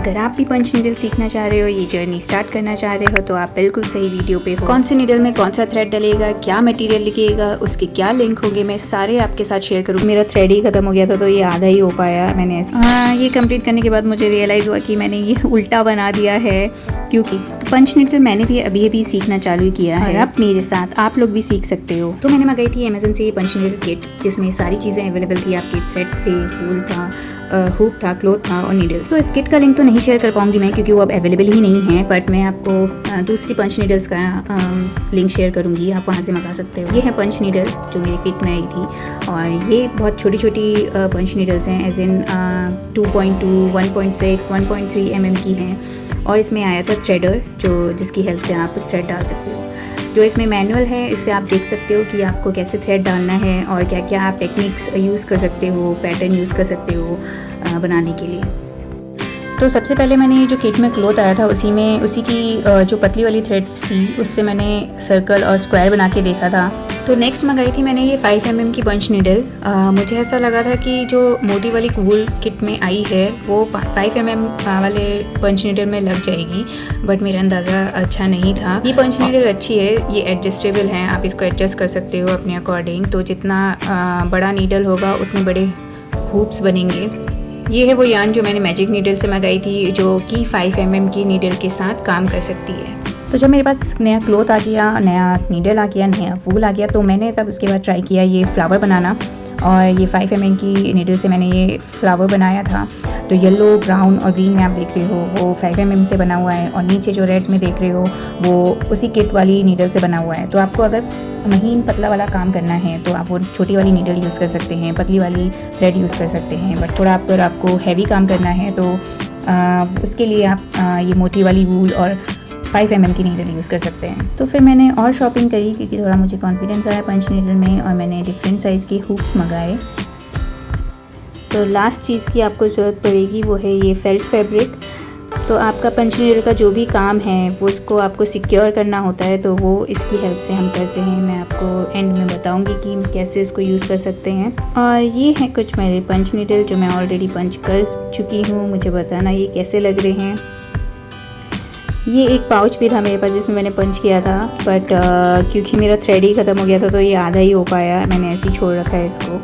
अगर आप भी पंच नीडल सीखना चाह रहे हो, ये जर्नी स्टार्ट करना चाह रहे हो, तो आप बिल्कुल सही वीडियो पे हो। कौन से नीडल में कौन सा थ्रेड डलेगा, क्या मटेरियल लगेगा, उसके क्या लिंक होंगे, मैं सारे आपके साथ शेयर करूँगी। मेरा थ्रेड ही खत्म हो गया था तो ये आधा ही हो पाया मैंने ये कंप्लीट करने के बाद मुझे रियलाइज़ हुआ कि मैंने ये उल्टा बना दिया है, क्योंकि तो पंच नीडल मैंने भी अभी सीखना चालू किया है। अब मेरे साथ आप लोग भी सीख सकते हो। तो मैंने मंगाई थी अमेजन से पंच नीडल किट, जिसमें सारी चीज़ें अवेलेबल थी। आपके थ्रेड्स थे, वूल था, हुक था, क्लोथ था और नीडल्स। तो इस किट का लिंक तो नहीं शेयर कर पाऊंगी मैं, क्योंकि वो अब अवेलेबल ही नहीं है, बट मैं आपको दूसरी पंच नीडल्स का लिंक शेयर करूंगी, आप वहाँ से मंगा सकते हो। ये है पंच नीडल जो मेरी किट में आई थी, और ये बहुत छोटी छोटी पंच नीडल्स हैं, एज इन 2.2, 1.6, 1.3 mm की हैं। और इसमें आया था थ्रेडर, जो जिसकी हेल्प से आप थ्रेड डाल सकते हो। जो इसमें मैनुअल है, इससे आप देख सकते हो कि आपको कैसे थ्रेड डालना है और क्या क्या आप टेक्निक्स यूज़ कर सकते हो, पैटर्न यूज़ कर सकते हो बनाने के लिए। तो सबसे पहले मैंने ये जो किट में क्लोथ आया था, उसी की जो पतली वाली थ्रेड्स थी, उससे मैंने सर्कल और स्क्वायर बना के देखा था। तो नेक्स्ट मंगाई थी मैंने ये 5 mm की पंच नीडल। मुझे ऐसा लगा था कि जो मोटी वाली वूल किट में आई है वो 5 mm वाले पंच नीडल में लग जाएगी, बट मेरा अंदाज़ा अच्छा नहीं था। ये पंच नीडल अच्छी है, ये एडजस्टेबल है, आप इसको एडजस्ट कर सकते हो अपने अकॉर्डिंग। तो जितना बड़ा नीडल होगा उतने बड़े हुप्स बनेंगे। ये है वो यार्न जो मैंने मैजिक नीडल से मंगाई थी, जो कि 5 mm की नीडल के साथ काम कर सकती है। तो जब मेरे पास नया क्लोथ आ गया, नया नीडल आ गया, नया वूल आ गया, तो मैंने तब उसके बाद ट्राई किया ये फ्लावर बनाना। और ये 5 mm की नीडल से मैंने ये फ्लावर बनाया था। तो येलो, ब्राउन और ग्रीन में आप देख रहे हो वो 5 mm से बना हुआ है, और नीचे जो रेड में देख रहे हो वो उसी किट वाली नीडल से बना हुआ है। तो आपको अगर महीन पतला वाला काम करना है तो आप वो छोटी वाली नीडल यूज़ कर सकते हैं, पतली वाली थ्रेड यूज़ कर सकते हैं। बट थोड़ा अगर आपको हैवी काम करना है तो उसके लिए आप ये मोटी वाली वूल और 5 mm की नीडल यूज़ कर सकते हैं। तो फिर मैंने और शॉपिंग करी, क्योंकि थोड़ा मुझे कॉन्फिडेंस आया पंच नीडल में, और मैंने डिफरेंट साइज़ के हुक्स मंगाए। तो लास्ट चीज़ की आपको ज़रूरत पड़ेगी वो है ये फेल्ट फैब्रिक। तो आपका पंच नीडल का जो भी काम है वो उसको आपको सिक्योर करना होता है, तो वो इसकी हेल्प से हम करते हैं। मैं आपको एंड में बताऊंगी कि कैसे इसको यूज़ कर सकते हैं। और ये है कुछ मेरे पंच नीडल जो मैं ऑलरेडी पंच कर चुकी हूँ। मुझे बताना ये कैसे लग रहे हैं। ये एक पाउच भी था मेरे पास जिसमें मैंने पंच किया था, बट क्योंकि मेरा थ्रेड ही ख़त्म हो गया था तो ये आधा ही हो पाया, मैंने ऐसे ही छोड़ रखा है इसको।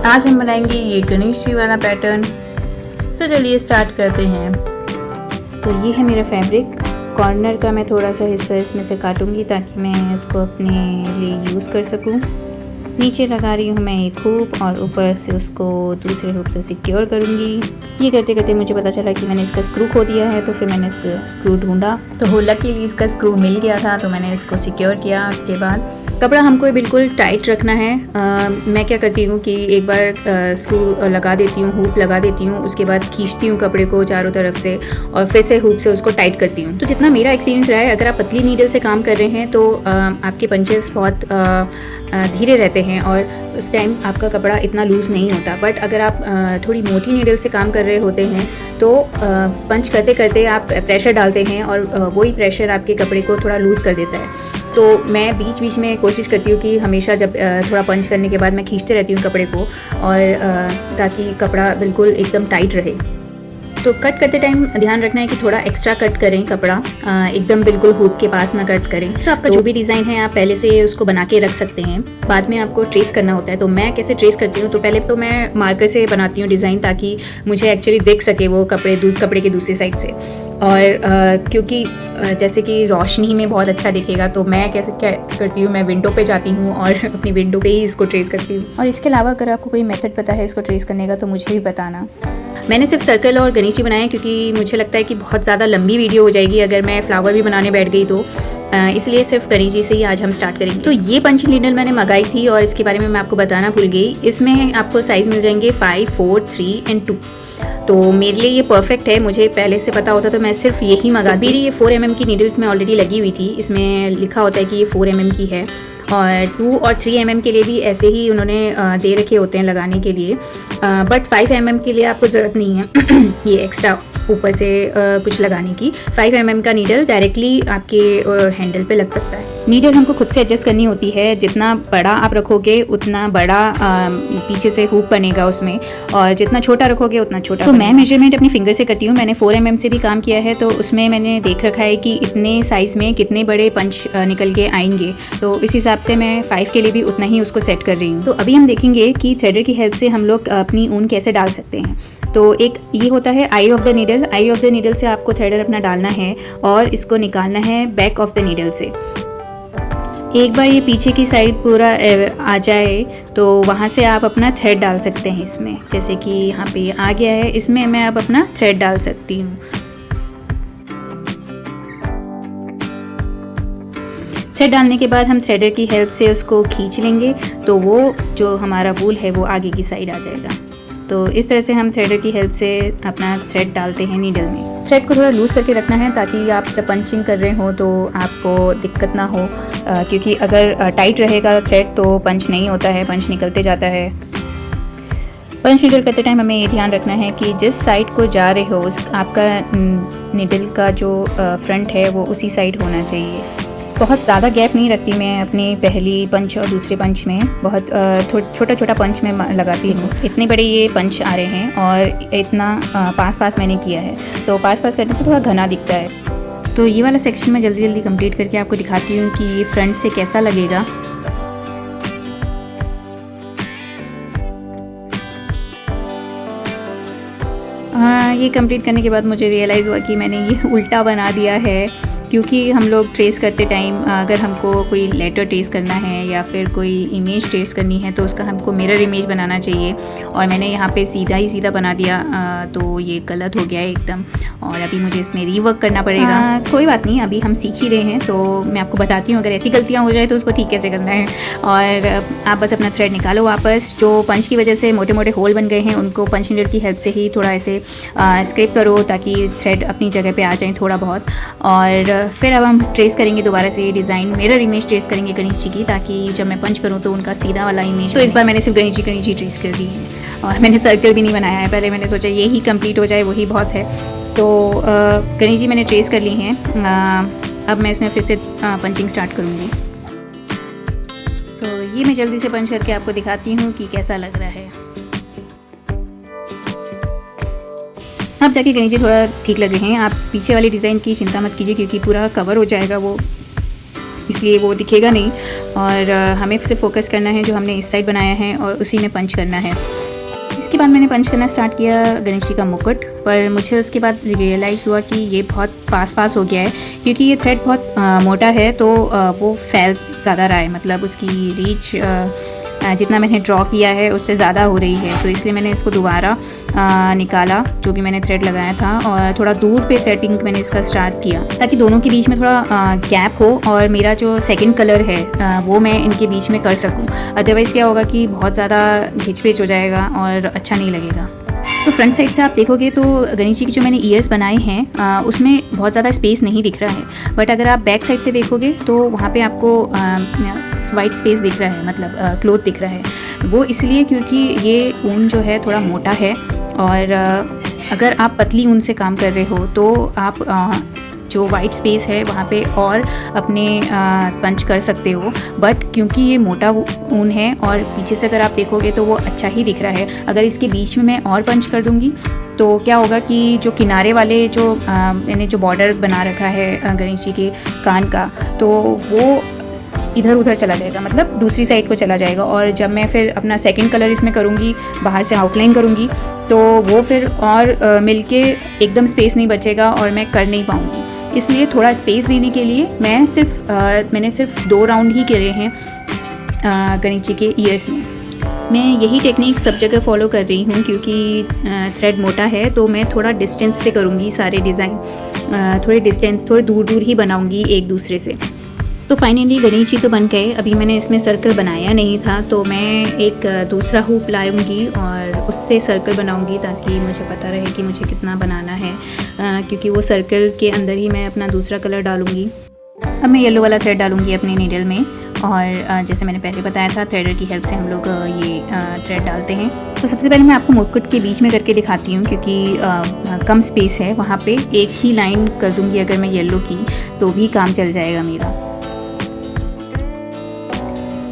आज हम बनाएंगे ये गणेश जी वाला पैटर्न, तो चलिए स्टार्ट करते हैं। तो ये है मेरा फैब्रिक। कॉर्नर का मैं थोड़ा सा हिस्सा इसमें से काटूंगी ताकि मैं उसको अपने लिए यूज़ कर सकूं। नीचे लगा रही हूँ मैं एक हुक, और ऊपर से उसको दूसरे हुक से सिक्योर करूँगी। ये करते करते मुझे पता चला कि मैंने इसका स्क्रू खो दिया है, तो फिर मैंने इसको स्क्रू ढूंढा, तो लकीली इसका स्क्रू मिल गया था, तो मैंने इसको सिक्योर किया। उसके बाद कपड़ा हमको बिल्कुल टाइट रखना है। मैं क्या करती हूँ कि एक बार स्क्रू लगा देती हूँ, हुक लगा देती हूँ, उसके बाद खींचती हूँ कपड़े को चारों तरफ से, और फिर से हुक से उसको टाइट करती हूँ। तो जितना मेरा एक्सपीरियंस रहा है, अगर आप पतली नीडल से काम कर रहे हैं तो आपके पंचेस बहुत धीरे रहते हैं और उस टाइम आपका कपड़ा इतना लूज़ नहीं होता। बट अगर आप थोड़ी मोटी नीडल से काम कर रहे होते हैं तो पंच करते करते आप प्रेशर डालते हैं, और वही प्रेशर आपके कपड़े को थोड़ा लूज़ कर देता है। तो मैं बीच बीच में कोशिश करती हूँ कि हमेशा जब थोड़ा पंच करने के बाद मैं खींचते रहती हूँ कपड़े को, और ताकि कपड़ा बिल्कुल एकदम टाइट रहे। तो कट करते टाइम ध्यान रखना है कि थोड़ा एक्स्ट्रा कट करें कपड़ा, एकदम बिल्कुल हुक के पास ना कट करें। तो आपका जो भी डिज़ाइन है आप पहले से उसको बना के रख सकते हैं, बाद में आपको ट्रेस करना होता है। तो मैं कैसे ट्रेस करती हूँ, तो पहले तो मैं मार्कर से बनाती हूँ डिज़ाइन, ताकि मुझे एक्चुअली दिख सके वो कपड़े के दूसरी साइड से। और क्योंकि जैसे कि रोशनी में बहुत अच्छा दिखेगा, तो मैं क्या करती हूँ, मैं विंडो पे जाती हूँ और अपनी विंडो पे ही इसको ट्रेस करती हूँ। और इसके अलावा अगर आपको कोई मेथड पता है इसको ट्रेस करने का तो मुझे भी बताना। मैंने सिर्फ सर्कल और गणेश जी बनाए, क्योंकि मुझे लगता है कि बहुत ज़्यादा लंबी वीडियो हो जाएगी अगर मैं फ्लावर भी बनाने बैठ गई, तो इसलिए सिर्फ गणेश जी से ही आज हम स्टार्ट करेंगे। तो ये पंच नीडल मैंने मंगाई थी, और इसके बारे में मैं आपको बताना भूल गई। इसमें आपको साइज़ मिल जाएंगे 5, 4, 3 और 2। तो मेरे लिए ये परफेक्ट है। मुझे पहले से पता होता तो मैं सिर्फ यही मंगा। मेरी ये 4 mm की नीडल्स में ऑलरेडी लगी हुई थी, इसमें लिखा होता है कि ये 4 mm की है, और 2 और 3 mm के लिए भी ऐसे ही उन्होंने दे रखे होते हैं लगाने के लिए। बट 5 mm के लिए आपको ज़रूरत नहीं है ये एक्स्ट्रा ऊपर से कुछ लगाने की। 5 mm का नीडल डायरेक्टली आपके हैंडल पे लग सकता है। नीडल हमको खुद से एडजस्ट करनी होती है, जितना बड़ा आप रखोगे उतना बड़ा पीछे से हुक बनेगा उसमें, और जितना छोटा रखोगे उतना छोटा। तो मैं मेजरमेंट अपनी फिंगर से करती हूँ। मैंने 4 mm से भी काम किया है, तो उसमें मैंने देख रखा है कि इतने साइज़ में कितने बड़े पंच निकल के आएंगे, तो इस हिसाब से मैं 5 के लिए भी उतना ही उसको सेट कर रही हूँ। तो अभी हम देखेंगे कि थ्रेडर की हेल्प से हम लोग अपनी ऊन कैसे डाल सकते हैं। तो एक ये होता है eye of the needle. Eye of the needle से आपको थ्रेडर अपना डालना है और इसको निकालना है बैक ऑफ द नीडल से। एक बार ये पीछे की साइड पूरा आ जाए तो वहाँ से आप अपना थ्रेड डाल सकते हैं इसमें। जैसे कि यहाँ पे आ गया है, इसमें मैं अब अपना थ्रेड डाल सकती हूँ। थ्रेड डालने के बाद हम थ्रेडर की हेल्प से उसको खींच लेंगे, तो वो जो हमारा वूल है वो आगे की साइड आ जाएगा। तो इस तरह से हम थ्रेडर की हेल्प से अपना थ्रेड डालते हैं नीडल में। थ्रेड को थोड़ा लूज़ करके रखना है ताकि आप जब पंचिंग कर रहे हो तो आपको दिक्कत ना हो, क्योंकि अगर टाइट रहेगा थ्रेड तो पंच नहीं होता है, पंच निकलते जाता है। पंच नीडल करते टाइम हमें ये ध्यान रखना है कि जिस साइड को जा रहे हो उस आपका नीडल का जो फ्रंट है वो उसी साइड होना चाहिए। बहुत ज़्यादा गैप नहीं रखती मैं अपनी पहली पंच और दूसरे पंच में, बहुत छोटा छोटा पंच में लगाती हूँ। इतने बड़े ये पंच आ रहे हैं और इतना पास मैंने किया है, तो पास करने से थोड़ा घना दिखता है। तो ये वाला सेक्शन मैं जल्दी जल्दी कंप्लीट करके आपको दिखाती हूँ कि ये फ्रंट से कैसा लगेगा। ये कंप्लीट करने के बाद मुझे रियलाइज़ हुआ कि मैंने ये उल्टा बना दिया है, क्योंकि हम लोग ट्रेस करते टाइम अगर हमको कोई लेटर ट्रेस करना है या फिर कोई इमेज ट्रेस करनी है तो उसका हमको मिरर इमेज बनाना चाहिए, और मैंने यहाँ पे सीधा बना दिया, तो ये गलत हो गया है एकदम, और अभी मुझे इसमें रीवर्क करना पड़ेगा। कोई बात नहीं, अभी हम सीख ही रहे हैं, तो मैं आपको बताती हूँ अगर ऐसी गलतियाँ हो जाए तो उसको ठीक कैसे करना है। और आप बस अपना थ्रेड निकालो वापस। जो पंच की वजह से मोटे मोटे होल बन गए हैं उनको पंच नीडल की हेल्प से ही थोड़ा ऐसे स्क्रैप करो ताकि थ्रेड अपनी जगह पे आ जाए थोड़ा बहुत। और फिर अब हम ट्रेस करेंगे दोबारा से ये डिज़ाइन, मिरर इमेज ट्रेस करेंगे गणेश जी की, ताकि जब मैं पंच करूँ तो उनका सीधा वाला इमेज। तो इस बार मैंने सिर्फ गणेश जी ट्रेस कर दी है, और मैंने सर्कल भी नहीं बनाया है। पहले मैंने सोचा यही कंप्लीट हो जाए, वही बहुत है। तो गणेश जी मैंने ट्रेस कर ली हैं। अब मैं इसमें फिर से पंचिंग स्टार्ट करूँगी। तो ये मैं जल्दी से पंच करके आपको दिखाती हूँ कि कैसा लग रहा है। अब जाके गणेश जी थोड़ा ठीक लग रहे हैं। आप पीछे वाली डिज़ाइन की चिंता मत कीजिए, क्योंकि पूरा कवर हो जाएगा वो, इसलिए वो दिखेगा नहीं। और हमें सिर्फ फोकस करना है जो हमने इस साइड बनाया है और उसी में पंच करना है। इसके बाद मैंने पंच करना स्टार्ट किया गणेश जी का मुकुट, पर मुझे उसके बाद रियलाइज़ हुआ कि ये बहुत पास हो गया है, क्योंकि ये थ्रेड बहुत मोटा है, तो वो फैल ज़्यादा रहा है, मतलब उसकी रीच जितना मैंने ड्रॉ किया है उससे ज़्यादा हो रही है। तो इसलिए मैंने इसको दोबारा निकाला, जो भी मैंने थ्रेड लगाया था, और थोड़ा दूर पे थ्रेडिंग मैंने इसका स्टार्ट किया ताकि दोनों के बीच में थोड़ा गैप हो और मेरा जो सेकंड कलर है वो मैं इनके बीच में कर सकूं। अदरवाइज़ क्या होगा कि बहुत ज़्यादा घिच-पिच हो जाएगा और अच्छा नहीं लगेगा। तो फ्रंट साइड से आप देखोगे तो गणेश जी की जो मैंने ईयर्स बनाए हैं उसमें बहुत ज़्यादा स्पेस नहीं दिख रहा है, बट अगर आप बैक साइड से देखोगे तो वहाँ पे आपको वाइट स्पेस दिख रहा है, मतलब क्लोथ दिख रहा है। वो इसलिए क्योंकि ये ऊन जो है थोड़ा मोटा है, और अगर आप पतली ऊन से काम कर रहे हो तो आप जो वाइट स्पेस है वहाँ पे और अपने पंच कर सकते हो, बट क्योंकि ये मोटा ऊन है और पीछे से अगर आप देखोगे तो वो अच्छा ही दिख रहा है। अगर इसके बीच में मैं और पंच कर दूँगी तो क्या होगा कि जो किनारे वाले जो मैंने जो बॉर्डर बना रखा है गणेश जी के कान का, तो वो इधर उधर चला जाएगा, मतलब दूसरी साइड को चला जाएगा। और जब मैं फिर अपना सेकंड कलर इसमें करूँगी, बाहर से आउटलाइन करूँगी, तो वो फिर और मिलके एकदम स्पेस नहीं बचेगा और मैं कर नहीं पाऊँगी। इसलिए थोड़ा स्पेस देने के लिए मैंने सिर्फ 2 राउंड ही करे हैं गणेश जी के ईयर्स में। मैं यही टेक्निक सब जगह फॉलो कर रही हूँ, क्योंकि थ्रेड मोटा है तो मैं थोड़ा डिस्टेंस पे करूँगी सारे डिज़ाइन, थोड़े दूर ही बनाऊँगी एक दूसरे से। तो फाइनली गणेश जी तो बन गए। अभी मैंने इसमें सर्कल बनाया नहीं था, तो मैं एक दूसरा हुक लाऊंगी और उससे सर्कल बनाऊंगी ताकि मुझे पता रहे कि मुझे कितना बनाना है, क्योंकि वो सर्कल के अंदर ही मैं अपना दूसरा कलर डालूंगी। अब मैं येलो वाला थ्रेड डालूंगी अपने नीडल में, और जैसे मैंने पहले बताया था थ्रेडर की हेल्प से हम लोग ये थ्रेड डालते हैं। तो सबसे पहले मैं आपको मुकुट के बीच में करके दिखाती हूँ, क्योंकि कम स्पेस है वहाँ पे। एक ही लाइन कर दूँगी अगर मैं येलो की तो भी काम चल जाएगा मेरा।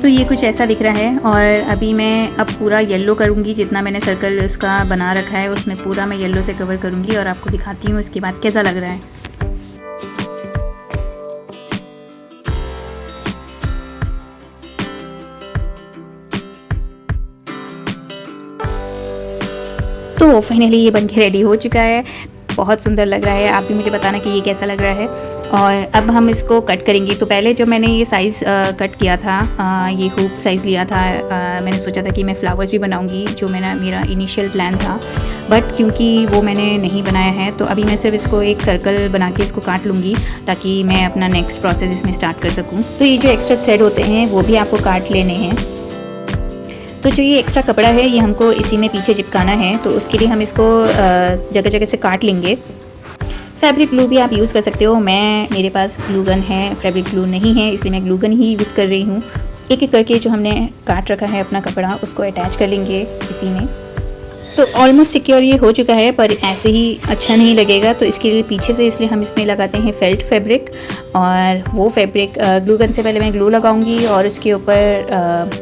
तो ये कुछ ऐसा दिख रहा है। और अभी मैं अब पूरा येलो करूँगी, जितना मैंने सर्कल उसका बना रखा है उसमें पूरा मैं येलो से कवर करूँगी और आपको दिखाती हूँ इसके बाद कैसा लग रहा है। तो फाइनली ये बनके रेडी हो चुका है, बहुत सुंदर लग रहा है। आप भी मुझे बताना कि ये कैसा लग रहा है। और अब हम इसको कट करेंगे। तो पहले जो मैंने ये साइज़ कट किया था, ये हुप साइज़ लिया था, मैंने सोचा था कि मैं फ्लावर्स भी बनाऊंगी, जो मेरा इनिशियल प्लान था, बट क्योंकि वो मैंने नहीं बनाया है तो अभी मैं सिर्फ इसको एक सर्कल बना के इसको काट लूँगी ताकि मैं अपना नेक्स्ट प्रोसेस इसमें स्टार्ट कर सकूँ। तो ये जो एक्स्ट्रा थ्रेड होते हैं वो भी आपको काट लेने हैं। तो जो ये एक्स्ट्रा कपड़ा है ये हमको इसी में पीछे चिपकाना है, तो उसके लिए हम इसको जगह जगह से काट लेंगे। फैब्रिक ग्लू भी आप यूज़ कर सकते हो, मेरे पास ग्लू गन है, फैब्रिक ग्लू नहीं है, इसलिए मैं ग्लू गन ही यूज़ कर रही हूँ। एक एक करके जो हमने काट रखा है अपना कपड़ा उसको अटैच कर लेंगे इसी में। तो ऑलमोस्ट सिक्योर ये हो चुका है, पर ऐसे ही अच्छा नहीं लगेगा, तो इसके लिए पीछे से इसलिए हम इसमें लगाते हैं फेल्ट फैब्रिक। और वो फैब्रिक ग्लू गन से पहले मैं ग्लू लगाऊंगी और उसके ऊपर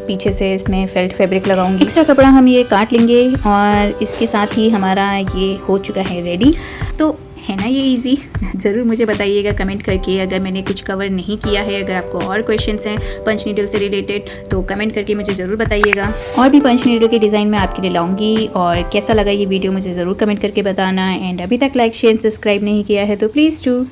पीछे से इसमें फेल्ट फैब्रिक लगाऊंगी। एक्स्ट्रा कपड़ा हम ये काट लेंगे और इसके साथ ही हमारा ये हो चुका है रेडी। तो है ना ये इजी? ज़रूर मुझे बताइएगा कमेंट करके अगर मैंने कुछ कवर नहीं किया है। अगर आपको और क्वेश्चंस हैं पंच नीडल से रिलेटेड तो कमेंट करके मुझे ज़रूर बताइएगा। और भी पंच नीडल के डिज़ाइन मैं आपके लिए लाऊंगी। और कैसा लगा ये वीडियो मुझे ज़रूर कमेंट करके बताना। एंड अभी तक लाइक शेयर सब्सक्राइब नहीं किया है तो प्लीज़ डू।